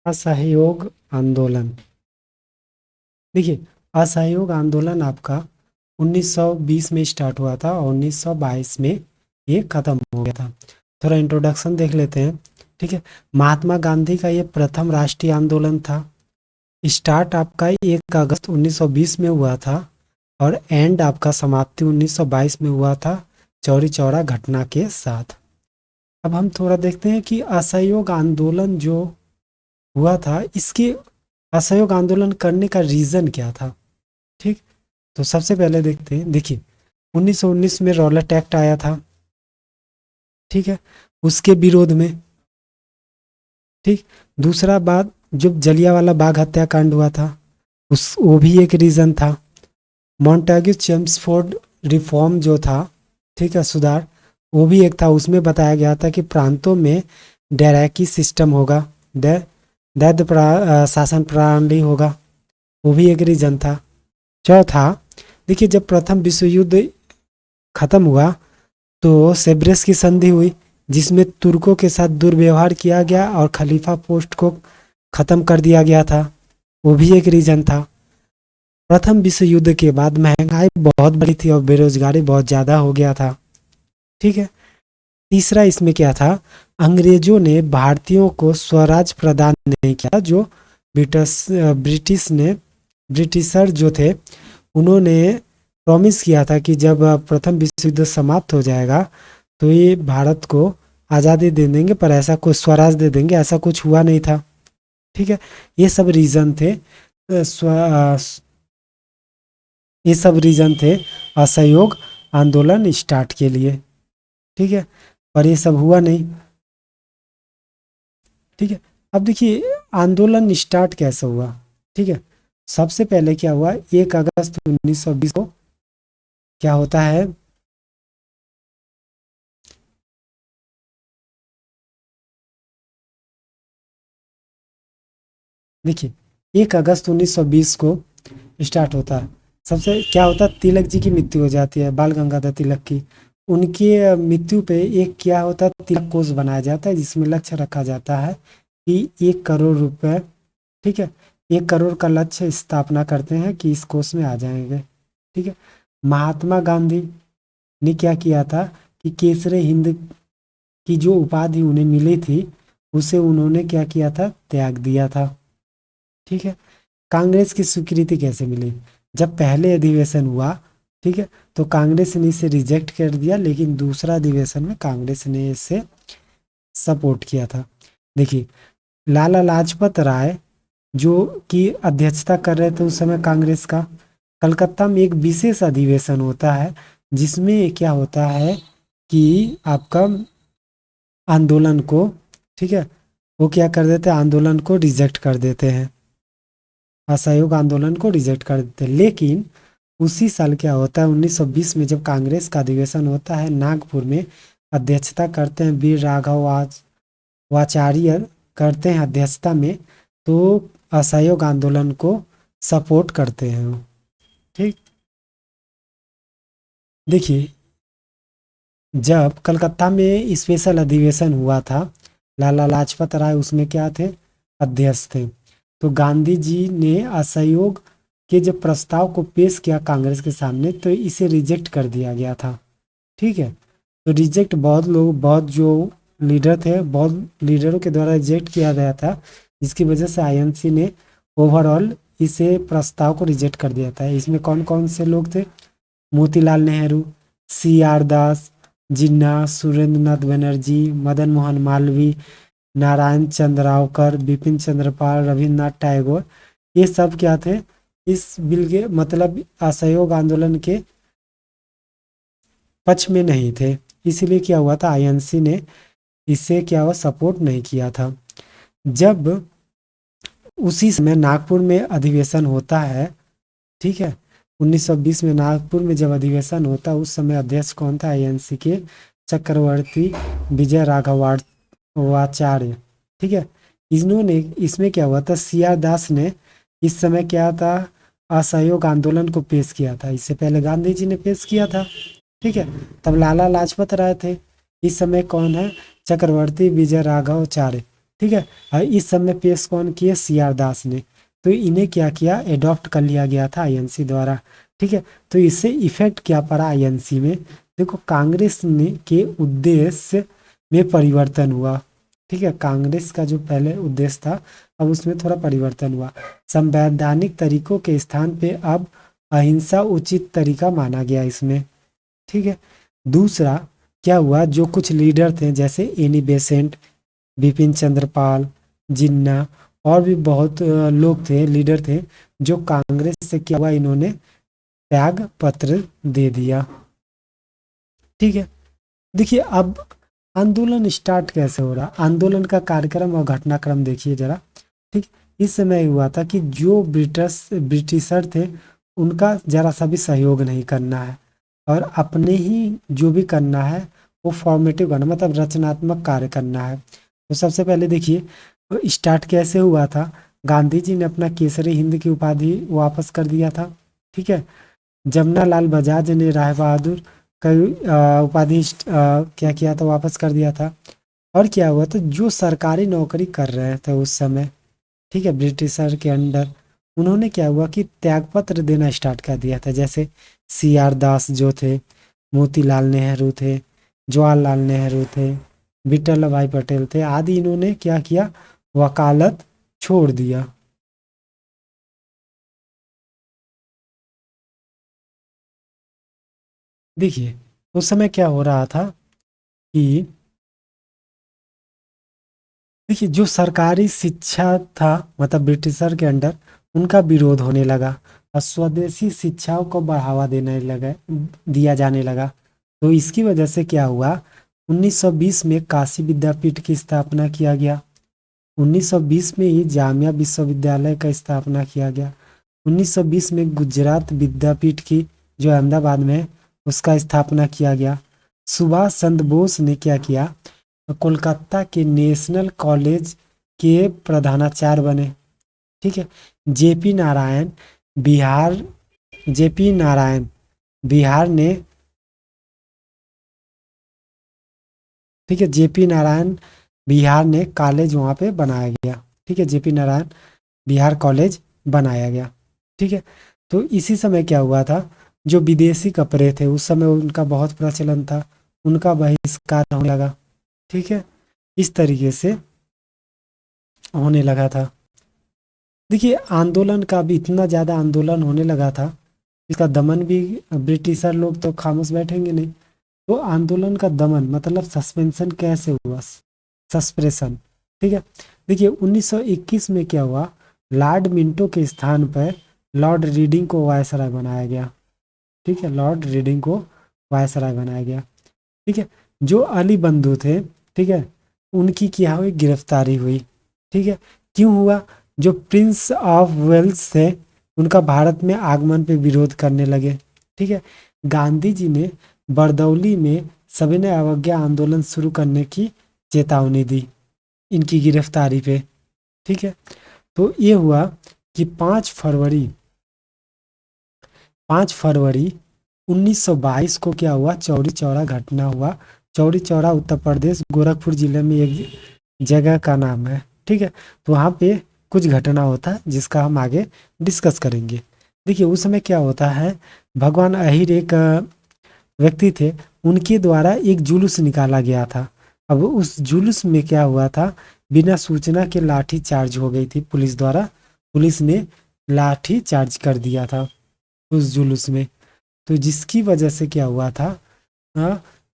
असहयोग आंदोलन। देखिए, असहयोग आंदोलन आपका 1920 में स्टार्ट हुआ था और 1922 में ये खत्म हो गया था। थोड़ा इंट्रोडक्शन देख लेते हैं। ठीक है। महात्मा गांधी का ये प्रथम राष्ट्रीय आंदोलन था। स्टार्ट आपका 1 अगस्त 1920 में हुआ था और एंड आपका समाप्ति 1922 में हुआ था, चौरी चौरा घटना के साथ। अब हम थोड़ा देखते हैं कि असहयोग आंदोलन जो हुआ था, इसके असहयोग आंदोलन करने का रीज़न क्या था। ठीक। तो सबसे पहले देखते हैं। देखिए, 1919 में रॉलेट एक्ट आया था। ठीक है। उसके विरोध में। ठीक। दूसरा बात, जब जलियांवाला बाग हत्याकांड हुआ था, उस वो भी एक रीज़न था। मॉन्टेग्यू चेम्सफोर्ड रिफॉर्म जो था, ठीक है, सुधार, वो भी एक था। उसमें बताया गया था कि प्रांतों में डैरेकी सिस्टम होगा, दैद शासन प्रणाली होगा, वो भी एक रीज़न था। चौथा, देखिए, जब प्रथम विश्व युद्ध खत्म हुआ तो सेब्रेस की संधि हुई, जिसमें तुर्कों के साथ दुर्व्यवहार किया गया और खलीफा पोस्ट को ख़त्म कर दिया गया था, वो भी एक रीज़न था। प्रथम विश्व युद्ध के बाद महंगाई बहुत बढ़ी थी और बेरोजगारी बहुत ज़्यादा हो गया था। ठीक है। तीसरा इसमें क्या था, अंग्रेजों ने भारतीयों को स्वराज प्रदान नहीं किया। जो ब्रिटिश ने ब्रिटिशर जो थे, उन्होंने प्रॉमिस किया था कि जब प्रथम विश्व युद्ध समाप्त हो जाएगा तो ये भारत को आज़ादी दे देंगे, पर ऐसा कुछ स्वराज दे देंगे, ऐसा कुछ हुआ नहीं था। ठीक है। ये सब रीज़न थे। ये सब रीज़न थे असहयोग आंदोलन स्टार्ट के लिए। ठीक है। पर ये सब हुआ नहीं। ठीक है। अब देखिए, आंदोलन स्टार्ट कैसे हुआ। ठीक है। सबसे पहले क्या हुआ, 1 अगस्त 1920 को क्या होता है, देखिए, 1 अगस्त 1920 को स्टार्ट होता है। सबसे क्या होता है, तिलक जी की मृत्यु हो जाती है, बाल गंगाधर तिलक की। उनकी मृत्यु पे एक क्या होता है, तिलक कोष बनाया जाता है, जिसमें लक्ष्य रखा जाता है कि 1 करोड़ रुपए, ठीक है, 1 करोड़ का लक्ष्य स्थापना करते हैं कि इस कोष में आ जाएंगे। ठीक है। महात्मा गांधी ने क्या किया था कि केसरे हिंद की जो उपाधि उन्हें मिली थी, उसे उन्होंने क्या किया था, त्याग दिया था। ठीक है। कांग्रेस की स्वीकृति कैसे मिली, जब पहले अधिवेशन हुआ, ठीक है, तो कांग्रेस ने इसे रिजेक्ट कर दिया, लेकिन दूसरा अधिवेशन में कांग्रेस ने इसे सपोर्ट किया था। देखिए, लाला लाजपत राय जो कि अध्यक्षता कर रहे थे उस समय कांग्रेस का, कलकत्ता में एक विशेष अधिवेशन होता है, जिसमें क्या होता है कि आपका आंदोलन को, ठीक है, वो क्या कर देते हैं, आंदोलन को रिजेक्ट कर देते हैं, असहयोग आंदोलन को रिजेक्ट कर देते हैं। लेकिन उसी साल क्या होता है, 1920 में जब कांग्रेस का अधिवेशन होता है नागपुर में, अध्यक्षता करते हैं वीर राघव वाचार्य, करते हैं अध्यक्षता में, तो असहयोग आंदोलन को सपोर्ट करते हैं वो। ठीक। देखिए, जब कलकत्ता में स्पेशल अधिवेशन हुआ था, लाला लाजपत राय उसमें क्या थे, अध्यक्ष थे। तो गांधी जी ने असहयोग के जब प्रस्ताव को पेश किया कांग्रेस के सामने, तो इसे रिजेक्ट कर दिया गया था। ठीक है। तो रिजेक्ट बहुत लोग, बहुत जो लीडर थे, बहुत लीडरों के द्वारा रिजेक्ट किया गया था, जिसकी वजह से आईएनसी ने ओवरऑल इसे प्रस्ताव को रिजेक्ट कर दिया था। इसमें कौन कौन से लोग थे, मोतीलाल नेहरू, सी आर दास, जिन्ना, सुरेंद्र नाथ बनर्जी, मदन मोहन मालवीय, नारायण चंद्रावकर, बिपिन चंद्रपाल, रविन्द्रनाथ टैगोर, ये सब क्या थे, इस बिल के मतलब असहयोग आंदोलन के पक्ष में नहीं थे। इसीलिए क्या हुआ था, आईएनसी ने इसे क्या हुआ, सपोर्ट नहीं किया था। जब उसी समय नागपुर में अधिवेशन होता है, ठीक है, 1920 में नागपुर में जब अधिवेशन होता है, उस समय अध्यक्ष कौन था, आईएनसी के चक्रवर्ती विजय राघवाचार्य। ठीक है। इन्होंने, इसमें क्या हुआ था, सीआर दास ने इस समय क्या था, असहयोग आंदोलन को पेश किया था। इससे पहले गांधी जी ने पेश किया था। ठीक है। तब लाला लाजपत राय थे। इस समय कौन है, चक्रवर्ती विजय राघवाचार्य, ठीक है। और इस सब में पेश कौन किए, सी आर दास ने। तो इन्हें क्या किया, एडॉप्ट कर लिया गया था आईएनसी द्वारा। ठीक है। तो इससे इफेक्ट क्या पड़ा आईएनसी में, देखो कांग्रेस ने के उद्देश्य में परिवर्तन हुआ। ठीक है, कांग्रेस का जो पहले उद्देश्य था अब उसमें थोड़ा परिवर्तन हुआ। संवैधानिक तरीकों के स्थान पे अब अहिंसा उचित तरीका माना गया इसमें। ठीक है। दूसरा क्या हुआ, जो कुछ लीडर थे जैसे एनी बेसेंट, बिपिन चंद्र पाल, जिन्ना और भी बहुत लोग थे, लीडर थे, जो कांग्रेस से क्या हुआ, इन्होंने त्याग पत्र दे दिया। ठीक है। देखिए अब आंदोलन स्टार्ट कैसे हो रहा, आंदोलन का कार्यक्रम और घटनाक्रम देखिए जरा। ठीक। इस समय हुआ था कि जो ब्रिटिशर थे उनका जरा सा भी सहयोग नहीं करना है, और अपने ही जो भी करना है वो फॉर्मेटिव करना, मतलब रचनात्मक कार्य करना है। तो सबसे पहले देखिए स्टार्ट कैसे हुआ था, गांधी जी ने अपना केसरी हिंद की उपाधि वापस कर दिया था। ठीक है। जमुना लाल बजाज ने राय बहादुर का उपाधि क्या किया था, वापस कर दिया था। और क्या हुआ था, जो सरकारी नौकरी कर रहे थे उस समय, ठीक है, ब्रिटिशर के अंडर, उन्होंने क्या हुआ कि त्यागपत्र देना स्टार्ट कर दिया था। जैसे सी आर दास जो थे, मोतीलाल नेहरू थे, जवाहरलाल नेहरू थे, विठल भाई पटेल थे आदि, इन्होंने क्या किया, वकालत छोड़ दिया। देखिए उस समय क्या हो रहा था कि देखिए जो सरकारी शिक्षा था, मतलब ब्रिटिशर के अंडर, उनका विरोध होने लगा और स्वदेशी शिक्षाओं को बढ़ावा देने लगा, दिया जाने लगा। तो इसकी वजह से क्या हुआ, 1920 में काशी विद्यापीठ की स्थापना किया गया। 1920 में ही जामिया विश्वविद्यालय का स्थापना किया गया। 1920 में गुजरात विद्यापीठ की, जो अहमदाबाद में है, उसका स्थापना किया गया। सुभाष चंद्र बोस ने क्या किया, कोलकाता के नेशनल कॉलेज के प्रधानाचार्य बने। ठीक है। जेपी नारायण बिहार जेपी नारायण बिहार ने, ठीक है, जेपी नारायण बिहार ने कॉलेज वहाँ पे बनाया गया। ठीक है, जेपी नारायण बिहार कॉलेज बनाया गया। ठीक है। तो इसी समय क्या हुआ था, जो विदेशी कपड़े थे उस समय उनका बहुत प्रचलन था, उनका बहिष्कार होने लगा। ठीक है। इस तरीके से होने लगा था। देखिए आंदोलन का भी इतना ज़्यादा आंदोलन होने लगा था, इसका दमन भी, ब्रिटिशर लोग तो खामोश बैठेंगे नहीं। तो आंदोलन का दमन मतलब सस्पेंशन कैसे हुआ, सस्प्रेशन। ठीक है। देखिए 1921 में क्या हुआ, लॉर्ड मिंटो के स्थान पर लॉर्ड रीडिंग को वायसराय बनाया गया। ठीक है, लॉर्ड रीडिंग को वायसराय बनाया गया। ठीक है। जो अली बंधु थे, ठीक है, उनकी क्या हुई, गिरफ्तारी हुई। ठीक है। क्यों हुआ, जो प्रिंस ऑफ वेल्स थे उनका भारत में आगमन पे विरोध करने लगे। ठीक है। गांधी जी ने बरदौली में सविनय अवज्ञा आंदोलन शुरू करने की चेतावनी दी इनकी गिरफ्तारी पे। ठीक है। तो ये हुआ कि 5 फरवरी 1922 को क्या हुआ, चौरी चौरा घटना हुआ। चौरी चौरा उत्तर प्रदेश गोरखपुर जिले में एक जगह का नाम है। ठीक है। तो वहाँ पे कुछ घटना होता है जिसका हम आगे डिस्कस करेंगे। देखिए उस समय क्या होता है, भगवान अहिर एक व्यक्ति थे, उनके द्वारा एक जुलूस निकाला गया था। अब उस जुलूस में क्या हुआ था, बिना सूचना के लाठी चार्ज हो गई थी पुलिस द्वारा, पुलिस ने लाठी चार्ज कर दिया था उस जुलूस में। तो जिसकी वजह से क्या हुआ था,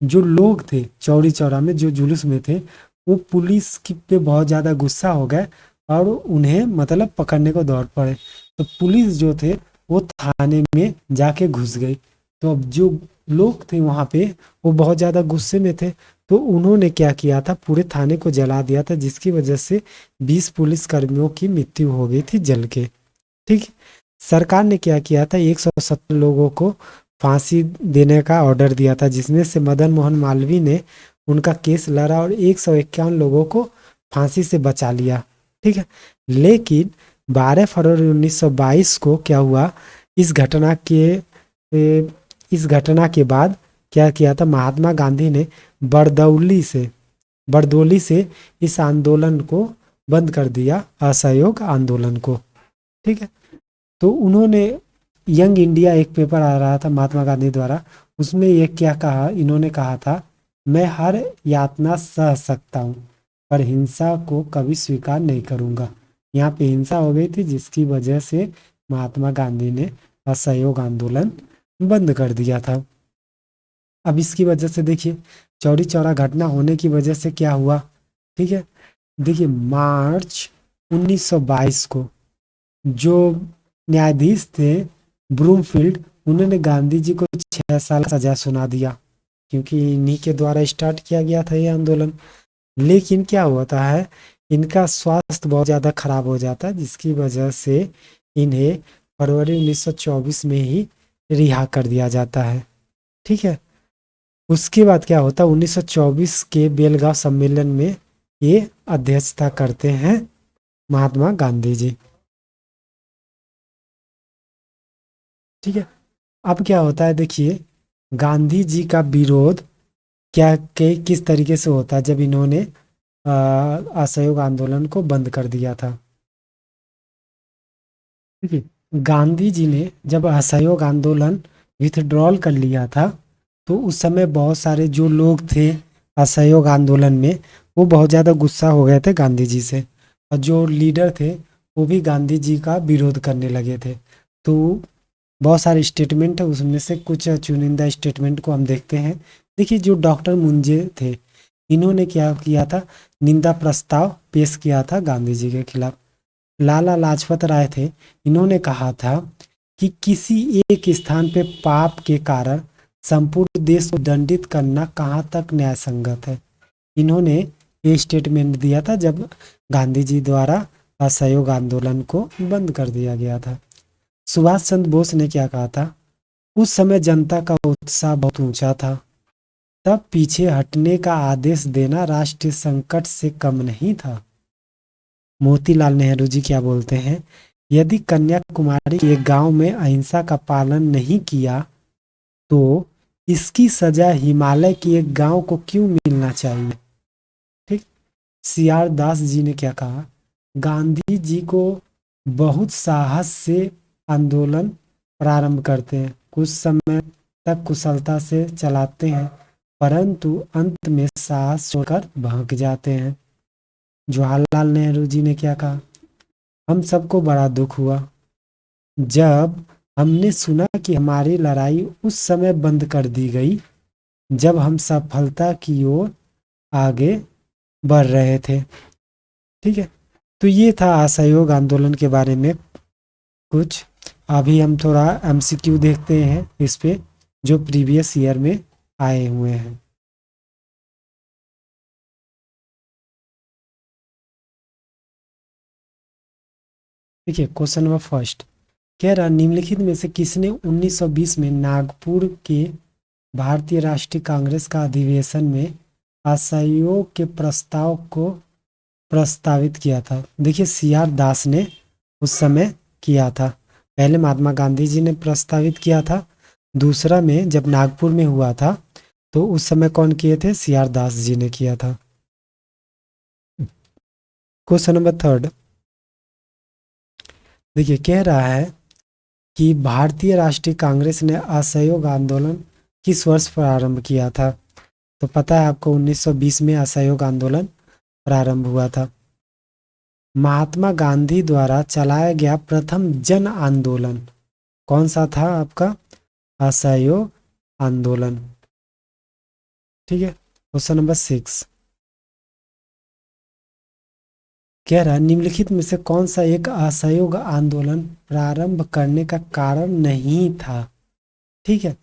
जो लोग थे चौरी चौरा में जो जुलूस में थे, वो पुलिस की पे बहुत ज़्यादा गुस्सा हो गए और उन्हें मतलब पकड़ने को दौड़ पड़े। तो पुलिस जो थे वो थाने में जाके घुस गई। तो अब जो लोग थे वहाँ पे वो बहुत ज़्यादा गुस्से में थे, तो उन्होंने क्या किया था, पूरे थाने को जला दिया था, जिसकी वजह से 20 पुलिस कर्मियों की मृत्यु हो गई थी जल के। ठीक। सरकार ने क्या किया था, 170 लोगों को फांसी देने का ऑर्डर दिया था, जिसमें से मदन मोहन मालवीय ने उनका केस लड़ा और 151 लोगों को फांसी से बचा लिया। ठीक है। लेकिन 12 फरवरी 1922 को क्या हुआ, इस घटना के इस घटना के बाद क्या किया था, महात्मा गांधी ने बरदौली से बरदोली से इस आंदोलन को बंद कर दिया, असहयोग आंदोलन को। ठीक है, तो उन्होंने यंग इंडिया एक पेपर आ रहा था महात्मा गांधी द्वारा, उसमें ये क्या कहा, इन्होंने कहा था, मैं हर यातना सह सकता हूँ पर हिंसा को कभी स्वीकार नहीं करूँगा। यहाँ पे हिंसा हो गई थी जिसकी वजह से महात्मा गांधी ने असहयोग आंदोलन बंद कर दिया था। अब इसकी वजह से देखिए, चौरी चौरा घटना होने की वजह से क्या हुआ। ठीक है, देखिए मार्च 1922 को जो न्यायाधीश थे ब्रूमफील्ड, उन्होंने गांधी जी को 6 साल सजा सुना दिया, क्योंकि इन्हीं के द्वारा स्टार्ट किया गया था ये आंदोलन। लेकिन क्या होता है, इनका स्वास्थ्य बहुत ज़्यादा खराब हो जाता है, जिसकी वजह से इन्हें फरवरी 1924 में ही रिहा कर दिया जाता है। ठीक है, उसके बाद क्या होता है, 1924 के बेलगांव सम्मेलन में ये अध्यक्षता करते हैं महात्मा गांधी जी। ठीक है, अब क्या होता है, देखिए गांधी जी का विरोध क्या के किस तरीके से होता है जब इन्होंने असहयोग आंदोलन को बंद कर दिया था। ठीक है, गांधी जी ने जब असहयोग आंदोलन विथड्रॉल कर लिया था, तो उस समय बहुत सारे जो लोग थे असहयोग आंदोलन में, वो बहुत ज़्यादा गुस्सा हो गए थे गांधी जी से, और जो लीडर थे वो भी गांधी जी का विरोध करने लगे थे। तो बहुत सारे स्टेटमेंट है, उसमें से कुछ चुनिंदा स्टेटमेंट को हम देखते हैं। देखिए जो डॉक्टर मुंजे थे, इन्होंने क्या किया था, निंदा प्रस्ताव पेश किया था गांधी जी के खिलाफ। लाला लाजपत राय थे, इन्होंने कहा था कि किसी एक स्थान पे पाप के कारण संपूर्ण देश को दंडित करना कहाँ तक न्याय संगत है। इन्होंने ये स्टेटमेंट दिया था जब गांधी जी द्वारा असहयोग आंदोलन को बंद कर दिया गया था। सुभाष चंद्र बोस ने क्या कहा था, उस समय जनता का उत्साह बहुत ऊंचा था, तब पीछे हटने का आदेश देना राष्ट्रीय संकट से कम नहीं था। मोतीलाल नेहरू जी क्या बोलते हैं, यदि कन्याकुमारी के एक गांव में अहिंसा का पालन नहीं किया तो इसकी सजा हिमालय के एक गांव को क्यों मिलना चाहिए। ठीक, सी आर दास जी ने क्या कहा, गांधी जी को बहुत साहस से आंदोलन प्रारंभ करते हैं, कुछ समय तक कुशलता से चलाते हैं, परंतु अंत में साहस छोड़कर भाग जाते हैं। जवाहरलाल नेहरू जी ने क्या कहा, हम सबको बड़ा दुख हुआ जब हमने सुना कि हमारी लड़ाई उस समय बंद कर दी गई जब हम सफलता की ओर आगे बढ़ रहे थे। ठीक है, तो ये था असहयोग आंदोलन के बारे में कुछ। अभी हम थोड़ा एमसीक्यू देखते हैं इस पे, जो प्रीवियस ईयर में आए हुए हैं। देखिए क्वेश्चन नंबर फर्स्ट कह रहा, निम्नलिखित में से किसने 1920 में नागपुर के भारतीय राष्ट्रीय कांग्रेस का अधिवेशन में असहयोग के प्रस्ताव को प्रस्तावित किया था। देखिए सी आर दास ने उस समय किया था, पहले महात्मा गांधी जी ने प्रस्तावित किया था, दूसरा में जब नागपुर में हुआ था तो उस समय कौन किए थे, सी आर दास जी ने किया था। क्वेश्चन नंबर थर्ड, देखिए कह रहा है कि भारतीय राष्ट्रीय कांग्रेस ने असहयोग आंदोलन किस वर्ष प्रारंभ किया था। तो पता है आपको 1920 में असहयोग आंदोलन प्रारंभ हुआ था। महात्मा गांधी द्वारा चलाया गया प्रथम जन आंदोलन कौन सा था आपका, असहयोग आंदोलन। ठीक है, क्वेश्चन नंबर 6 कह रहा है, निम्नलिखित में से कौन सा एक असहयोग आंदोलन प्रारंभ करने का कारण नहीं था। ठीक है,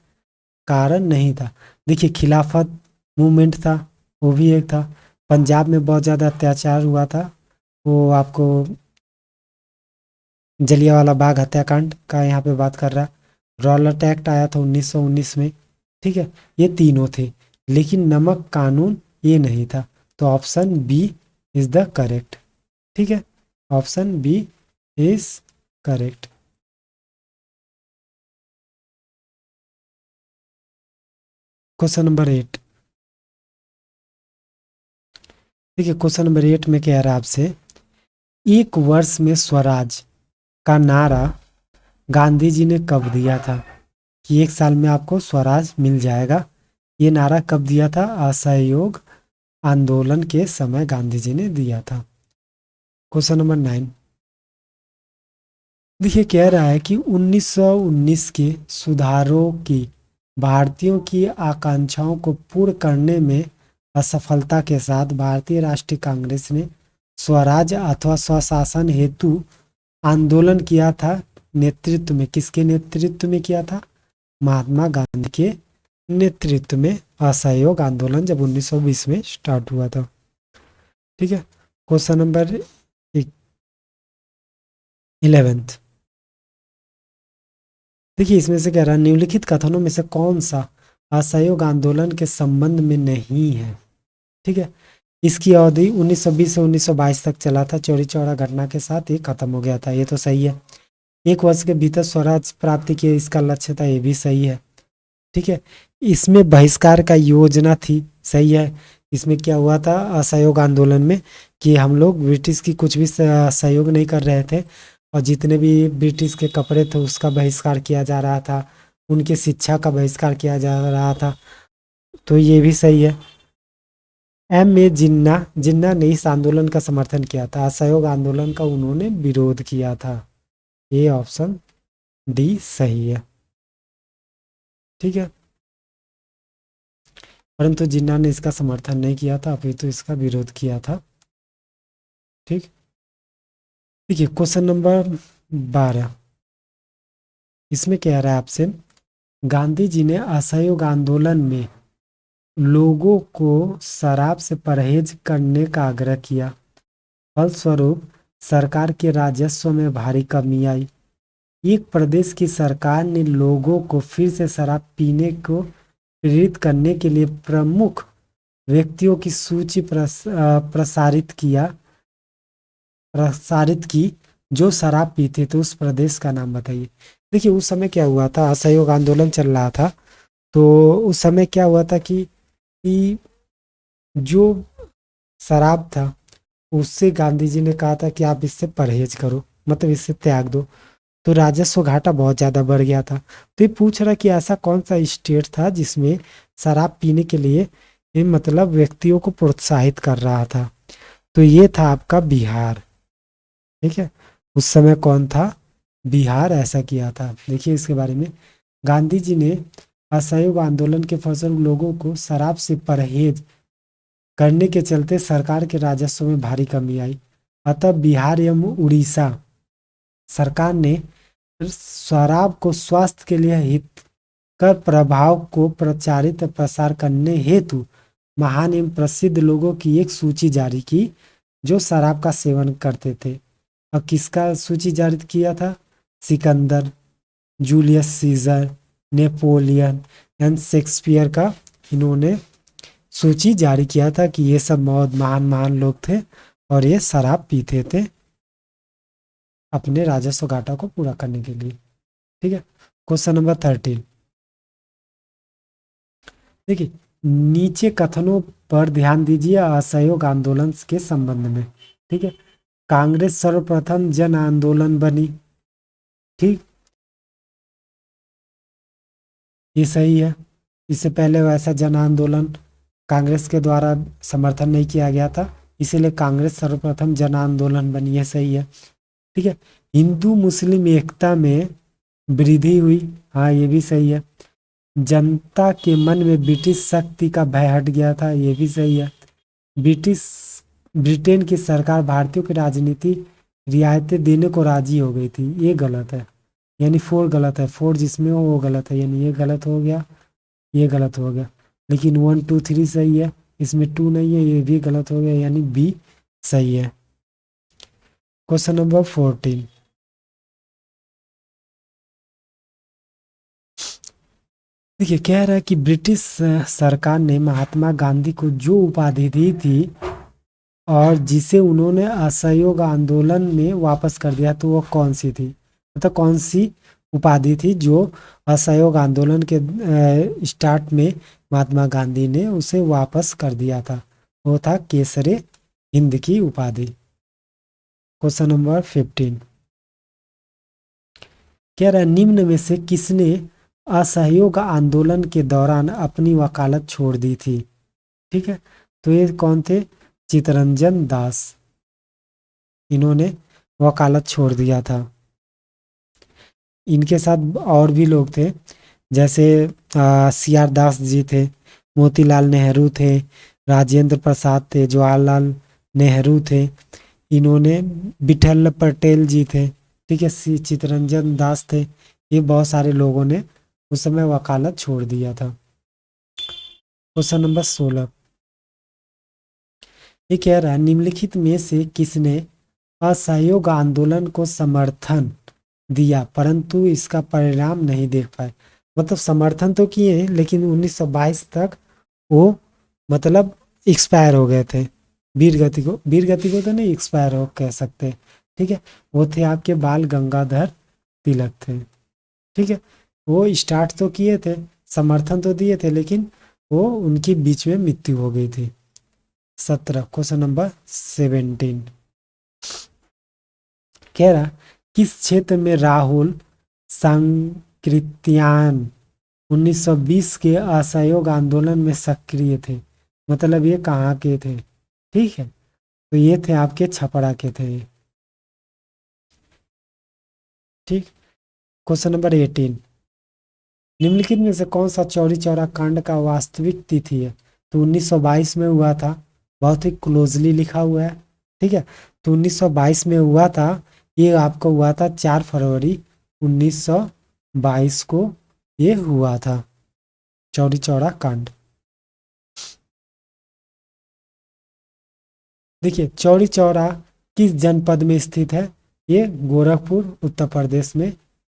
कारण नहीं था। देखिए खिलाफत मूवमेंट था, वो भी एक था। पंजाब में बहुत ज़्यादा अत्याचार हुआ था, वो आपको जलियांवाला बाग हत्याकांड का यहाँ पे बात कर रहा है। रॉलट एक्ट आया था 1919 में। ठीक है, ये तीनों थे, लेकिन नमक कानून ये नहीं था। तो option B is the correct. ठीक है, option B is correct. Question number 8 देखिए क्वेश्चन नंबर 8 में कह रहा है आपसे, एक वर्ष में स्वराज का नारा गांधी जी ने कब दिया था? कि एक साल में आपको स्वराज मिल जाएगा, ये नारा कब दिया था? असहयोग आंदोलन के समय गांधी जी ने दिया था। क्वेश्चन नंबर 9, देखिए कह रहा है कि 1919 के सुधारों की भारतीयों की आकांक्षाओं को पूर्ण करने में असफलता के साथ भारतीय राष्ट्रीय कांग्रेस ने स्वराज अथवा स्वशासन हेतु आंदोलन किया था। नेतृत्व में, किसके नेतृत्व में किया था? महात्मा गांधी के नेतृत्व में असहयोग आंदोलन जब 1920 में स्टार्ट हुआ था। ठीक है। क्वेश्चन नंबर 11, देखिए इसमें से कह रहा है, निम्नलिखित कथनों में से कौन सा असहयोग आंदोलन के संबंध में नहीं है? ठीक है। इसकी अवधि 1920 से 1922 तक चला था, चौरी चौरा घटना के साथ ये खत्म हो गया था, ये तो सही है। एक वर्ष के भीतर स्वराज प्राप्ति की इसका लक्ष्य था, ये भी सही है। ठीक है। इसमें बहिष्कार का योजना थी, सही है। इसमें क्या हुआ था असहयोग आंदोलन में कि हम लोग ब्रिटिश की कुछ भी सहयोग नहीं कर रहे थे, और जितने भी ब्रिटिश के कपड़े थे उसका बहिष्कार किया जा रहा था, उनकी शिक्षा का बहिष्कार किया जा रहा था, तो ये भी सही है। एम ए जिन्ना जिन्ना ने इस आंदोलन का समर्थन किया था, असहयोग आंदोलन का उन्होंने विरोध किया था, ये ऑप्शन डी सही है। ठीक है। परंतु जिन्ना ने इसका समर्थन नहीं किया था, अभी तो इसका विरोध किया था। ठीक। देखिए क्वेश्चन नंबर 12, इसमें कह रहा है आपसे, गांधी जी ने असहयोग आंदोलन में लोगों को शराब से परहेज करने का आग्रह किया, फलस्वरूप सरकार के राजस्व में भारी कमी आई। एक प्रदेश की सरकार ने लोगों को फिर से शराब पीने को प्रेरित करने के लिए प्रमुख व्यक्तियों की सूची प्रसारित की जो शराब पीते थे, उस प्रदेश का नाम बताइए। देखिए उस समय क्या हुआ था, असहयोग आंदोलन चल रहा था, तो उस समय क्या हुआ था कि जो शराब था उससे गांधी जी ने कहा था कि आप इससे परहेज करो, मतलब इससे त्याग दो, तो राजस्व घाटा बहुत ज़्यादा बढ़ गया था। तो ये पूछ रहा कि ऐसा कौन सा स्टेट था जिसमें शराब पीने के लिए ये मतलब व्यक्तियों को प्रोत्साहित कर रहा था, तो ये था आपका बिहार। ठीक है। उस समय कौन था? बिहार ऐसा किया था। देखिए इसके बारे में, गांधी जी ने असहयोग आंदोलन के फलस्वरूप लोगों को शराब से परहेज करने के चलते सरकार के राजस्व में भारी कमी आई, अतः बिहार एवं उड़ीसा सरकार ने शराब को स्वास्थ्य के लिए हितकर प्रभाव को प्रचारित प्रसार करने हेतु महान एवं प्रसिद्ध लोगों की एक सूची जारी की जो शराब का सेवन करते थे। और किसका सूची जारी किया था? Sikandar, Julius Caesar, Napoleon and Shakespeare का इन्होंने सूची जारी किया था कि ये सब बहुत महान महान लोग थे और ये शराब पीते थे अपने राजस्व घाटा को पूरा करने के लिए। ठीक है। क्वेश्चन नंबर 13, देखिए नीचे कथनों पर ध्यान दीजिए असहयोग आंदोलन के संबंध में। ठीक है। कांग्रेस सर्वप्रथम जन आंदोलन बनी, ठीक, ये सही है। इससे पहले वैसा जन आंदोलन कांग्रेस के द्वारा समर्थन नहीं किया गया था, इसीलिए कांग्रेस सर्वप्रथम जन आंदोलन बनी, है सही है। ठीक है। हिंदू मुस्लिम एकता में वृद्धि हुई, हाँ ये भी सही है। जनता के मन में ब्रिटिश शक्ति का भय हट गया था, ये भी सही है। ब्रिटिश ब्रिटेन की सरकार भारतीयों की राजनीति रियायतें देने को राजी हो गई थी, ये गलत है, यानी फोर गलत है, फोर जिसमें हो वो गलत है, यानी ये गलत हो गया, ये गलत हो गया। लेकिन 1 2 3 सही है, इसमें 2 नहीं है, ये भी गलत हो गया, यानी बी सही है। क्वेश्चन नंबर 14, देखिए कह रहा है कि ब्रिटिश सरकार ने महात्मा गांधी को जो उपाधि दी थी और जिसे उन्होंने असहयोग आंदोलन में वापस कर दिया, तो वो कौन सी थी, मतलब कौन सी उपाधि थी जो असहयोग आंदोलन के स्टार्ट में महात्मा गांधी ने उसे वापस कर दिया था? वो था केसरे हिंद की उपाधि। क्वेश्चन नंबर 15 कह रहा है निम्न में से किसने असहयोग आंदोलन के दौरान अपनी वकालत छोड़ दी थी। ठीक है, तो ये कौन थे? चितरंजन दास, इन्होंने वकालत छोड़ दिया था। इनके साथ और भी लोग थे, जैसे सी आर दास जी थे, मोतीलाल नेहरू थे, राजेंद्र प्रसाद थे, जवाहरलाल नेहरू थे, इन्होंने विठल पटेल जी थे। ठीक है, सी चितरंजन दास थे। ये बहुत सारे लोगों ने उस समय वकालत छोड़ दिया था। क्वेश्चन नंबर 16 ये कह रहा है निम्नलिखित में से किसने असहयोग आंदोलन को समर्थन दिया परंतु इसका परिणाम नहीं देख पाए। मतलब समर्थन तो किए लेकिन 1922 तक वो मतलब एक्सपायर हो गए थे। वीर गति को तो नहीं एक्सपायर हो कह सकते। ठीक है, वो थे आपके बाल गंगाधर तिलक थे। ठीक है, वो स्टार्ट तो किए थे, समर्थन तो दिए थे, लेकिन वो उनकी बीच में मृत्यु हो गई थी। 17 क्वेश्चन नंबर 17 कह रहा किस क्षेत्र में राहुल सांकृत्यायन 1920 के असहयोग आंदोलन में सक्रिय थे। मतलब ये कहाँ के थे? ठीक है, तो ये थे आपके छपरा के थे। ठीक, क्वेश्चन नंबर 18 निम्नलिखित में से कौन सा चौरी चौरा कांड का वास्तविक तिथि है? तो 1922 में हुआ था, बहुत ही क्लोजली लिखा हुआ है। ठीक है, तो 1922 में हुआ था। ये आपको हुआ था 4 फरवरी 1922 को ये हुआ था चौरी चौरा कांड। देखिए चौरी चौरा किस जनपद में स्थित है? ये गोरखपुर उत्तर प्रदेश में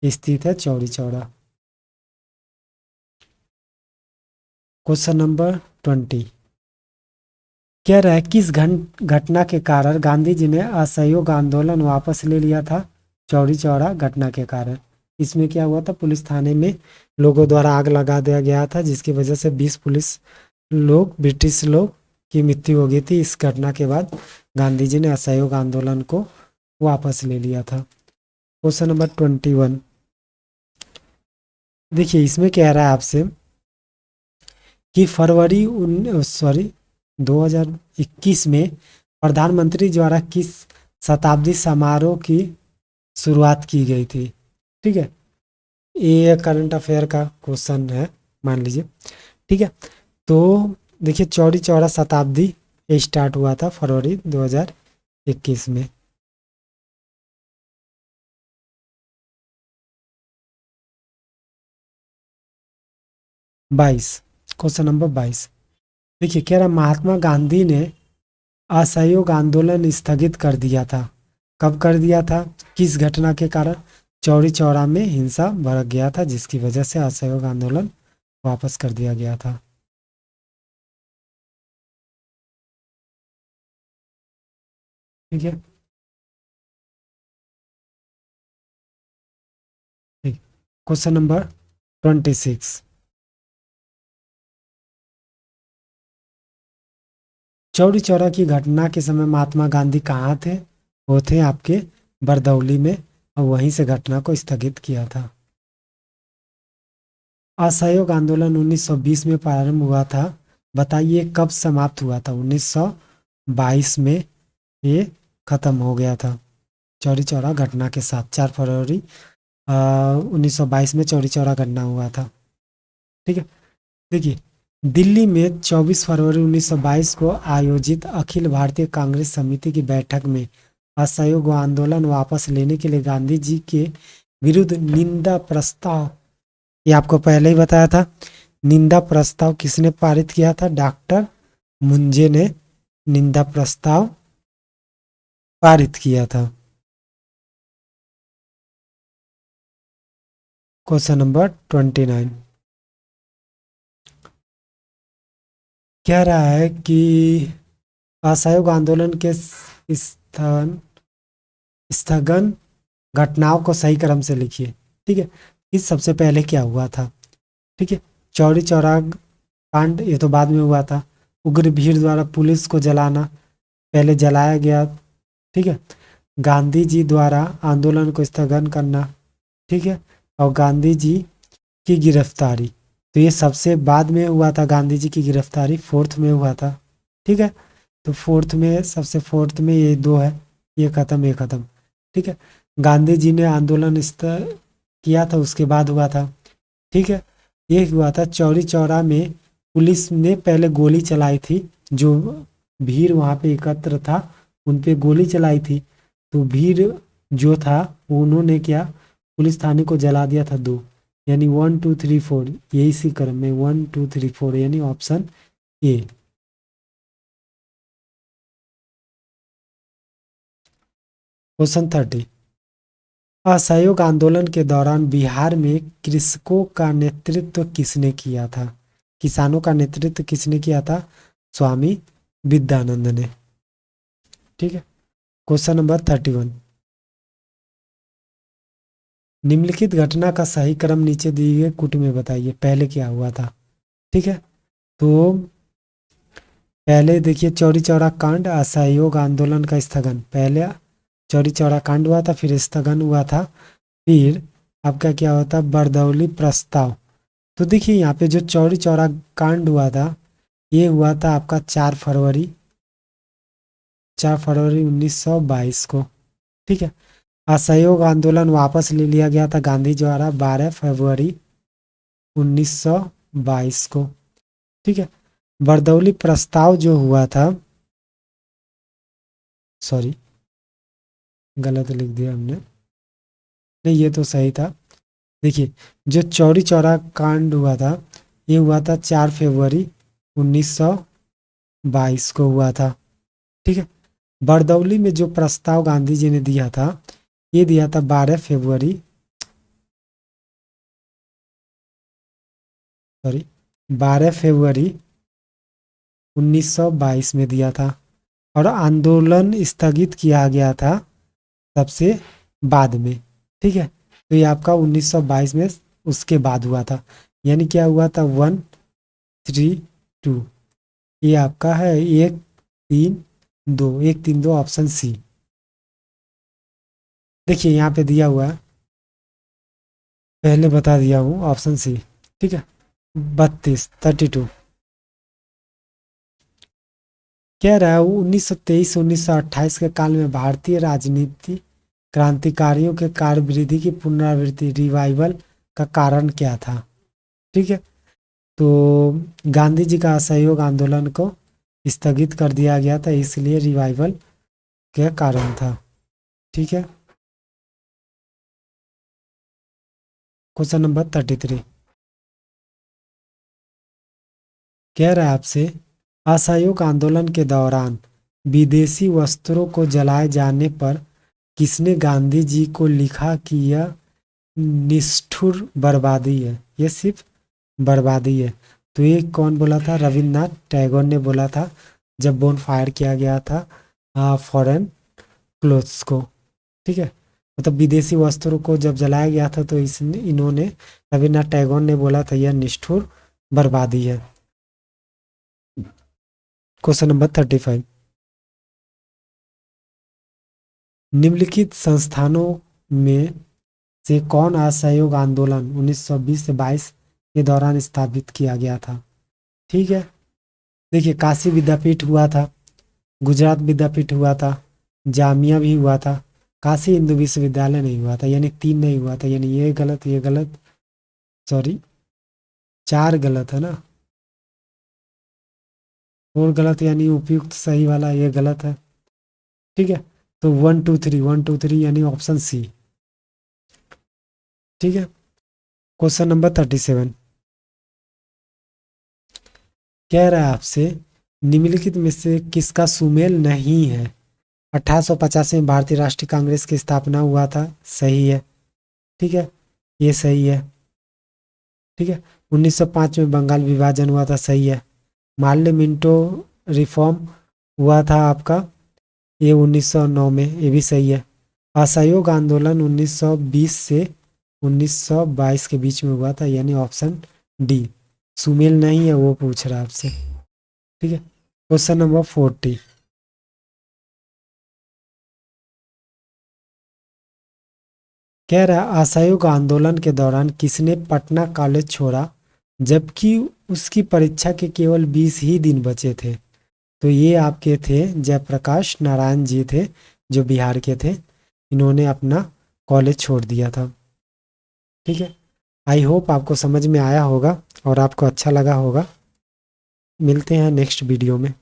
स्थित है चौरी चौरा। क्वेश्चन नंबर 20 कह रहा है किस घटना के कारण गांधी जी ने असहयोग आंदोलन वापस ले लिया था? चौरी चौरा घटना के कारण। इसमें क्या हुआ था? पुलिस थाने में लोगों द्वारा आग लगा दिया गया था, जिसकी वजह से 20 पुलिस लोग, ब्रिटिश लोग की मृत्यु हो गई थी। इस घटना के बाद गांधी जी ने असहयोग आंदोलन को वापस ले लिया था। क्वेश्चन नंबर 21 देखिए इसमें कह रहा है आपसे कि फरवरी 2021 में प्रधानमंत्री द्वारा किस शताब्दी समारोह की शुरुआत की गई थी? ठीक है, ये करंट अफेयर का क्वेश्चन है, मान लीजिए। ठीक है, तो देखिए चौरी चौरा शताब्दी ये स्टार्ट हुआ था फरवरी 2021 में। बाईस क्वेश्चन नंबर 22 देखिए कह रहा महात्मा गांधी ने असहयोग आंदोलन स्थगित कर दिया था। कब कर दिया था? किस घटना के कारण? चौरी चौरा में हिंसा भड़क गया था, जिसकी वजह से असहयोग आंदोलन वापस कर दिया गया था। ठीक है, ठीक। क्वेश्चन नंबर 26 चौरी चौरा की घटना के समय महात्मा गांधी कहाँ थे? वो थे आपके बरदौली में, और वहीं से घटना को स्थगित किया था। असहयोग आंदोलन 1920 में प्रारंभ हुआ था, बताइए कब समाप्त हुआ था? 1922 में ये खत्म हो गया था चौरी चौरा घटना के साथ। 4 फरवरी 1922 में चौरी चौरा घटना हुआ था। ठीक है, देखिए दिल्ली में 24 फरवरी 1922 को आयोजित अखिल भारतीय कांग्रेस समिति की बैठक में असहयोग आंदोलन वापस लेने के लिए गांधी जी के विरुद्ध निंदा प्रस्ताव, ये आपको पहले ही बताया था, निंदा प्रस्ताव किसने पारित किया था? डॉक्टर मुंजे ने निंदा प्रस्ताव पारित किया था। क्वेश्चन नंबर 29 कह रहा है कि असहयोग आंदोलन के स्थान स्थगन घटनाओं को सही क्रम से लिखिए। ठीक है, इस सबसे पहले क्या हुआ था? ठीक है, चौरी चौरा कांड ये तो बाद में हुआ था। उग्र भीड़ द्वारा पुलिस को जलाना, पहले जलाया गया, ठीक है। गांधी जी द्वारा आंदोलन को स्थगन करना, ठीक है। और गांधी जी की गिरफ्तारी, तो ये सबसे बाद में हुआ था। गांधी जी की गिरफ्तारी फोर्थ में हुआ था, ठीक है। तो फोर्थ में, सबसे फोर्थ में ये दो है, ये खत्म ये खत्म, ठीक है। गांधी जी ने आंदोलन किया था, उसके बाद हुआ था, ठीक है। ये हुआ था चौरी चौरा में, पुलिस ने पहले गोली चलाई थी, जो भीड़ वहाँ पे एकत्र था उन पे गोली चलाई थी। तो भीड़ जो था उन्होंने क्या, पुलिस थाने को जला दिया था दो, यानी 1 2 3 4, ये इसी क्रम में 1 2 3 4, यानी ऑप्शन ए। क्वेश्चन 30, असहयोग आंदोलन के दौरान बिहार में कृषकों का नेतृत्व किसने किया था? किसानों का नेतृत्व किसने किया था? स्वामी विद्यानंद ने, ठीक है। क्वेश्चन नंबर 31, निम्नलिखित घटना का सही क्रम नीचे दिए गए कुट में बताइए, पहले क्या हुआ था, ठीक है। तो पहले देखिए चौरी चौरा कांड, असहयोग आंदोलन का स्थगन, पहले चौरी चौरा कांड हुआ था, फिर स्थगन हुआ था, फिर आपका क्या होता, बरदौली प्रस्ताव। तो देखिए यहाँ पे जो चौरी चौरा कांड हुआ था, ये हुआ था आपका 4 फरवरी, 4 फरवरी 1922 को, ठीक है। असहयोग आंदोलन वापस ले लिया गया था गांधी द्वारा 12 फरवरी 1922 को, ठीक है। बरदौली प्रस्ताव जो हुआ था, सॉरी गलत लिख दिया हमने, नहीं ये तो सही था। देखिए जो चौरी चौरा कांड हुआ था, ये हुआ था 4 फरवरी 1922 को हुआ था, ठीक है। बरदौली में जो प्रस्ताव गांधी जी ने दिया था, ये दिया था 12 फरवरी, सॉरी 12 फरवरी 1922 में दिया था, और आंदोलन स्थगित किया गया था सबसे बाद में, ठीक है। तो ये आपका 1922 में उसके बाद हुआ था, यानी क्या हुआ था 1 3 2, ये आपका है 1 3 2, 1 3 2, ऑप्शन सी। देखिए यहाँ पे दिया हुआ है, पहले बता दिया हूँ, ऑप्शन सी, ठीक है। 32 कह रहा है 1923 1928 के काल में भारतीय राजनीति क्रांतिकारियों के कार्यवृद्धि की पुनरावृत्ति, रिवाइवल का कारण क्या था, ठीक है। तो गांधी जी का असहयोग आंदोलन को स्थगित कर दिया गया था, इसलिए रिवाइवल के कारण था, ठीक है। क्वेश्चन नंबर 33 कह रहा है आपसे, असहयोग आंदोलन के दौरान विदेशी वस्त्रों को जलाए जाने पर किसने गांधी जी को लिखा कि यह निष्ठुर बर्बादी है, ये सिर्फ बर्बादी है? तो ये कौन बोला था? रविन्द्रनाथ टैगोर ने बोला था, जब बोन फायर किया गया था फॉरेन क्लोथ्स को, ठीक है। मतलब विदेशी वस्त्रों को जब जलाया गया था, तो इन्होंने, रविन्द्रनाथ टैगोर ने बोला था यह निष्ठुर बर्बादी है। क्वेश्चन नंबर 35, निम्नलिखित संस्थानों में से कौन असहयोग आंदोलन 1920 से 22 के दौरान स्थापित किया गया था, ठीक है। देखिए काशी विद्यापीठ हुआ था, गुजरात विद्यापीठ हुआ था, जामिया भी हुआ था, काशी हिंदू विश्वविद्यालय नहीं हुआ था, यानी 3 नहीं हुआ था, यानी ये गलत, ये गलत, सॉरी 4 गलत है ना, 4 गलत, यानी उपयुक्त सही वाला ये गलत है, ठीक है। तो 1 2 3 यानी ऑप्शन सी, ठीक है। क्वेश्चन नंबर 37 कह रहा है आपसे, निम्नलिखित में से किसका सुमेल नहीं है? 1885 में भारतीय राष्ट्रीय कांग्रेस की स्थापना हुआ था, सही है, ठीक है, ये सही है, ठीक है। 1905 में बंगाल विभाजन हुआ था, सही है। मार्ले मिंटो रिफॉर्म हुआ था आपका, ये 1909 में, ये भी सही है। असहयोग आंदोलन 1920 से 1922 के बीच में हुआ था, यानी ऑप्शन डी। सुमेल नहीं है वो पूछ रहा है आपसे, ठीक है। क्वेश्चन नंबर 40 कह रहा असहयोग आंदोलन के दौरान किसने पटना कॉलेज छोड़ा जबकि उसकी परीक्षा के केवल 20 ही दिन बचे थे। तो ये आपके थे जयप्रकाश नारायण जी थे, जो बिहार के थे। इन्होंने अपना कॉलेज छोड़ दिया था। ठीक है, आई होप आपको समझ में आया होगा और आपको अच्छा लगा होगा। मिलते हैं नेक्स्ट वीडियो में।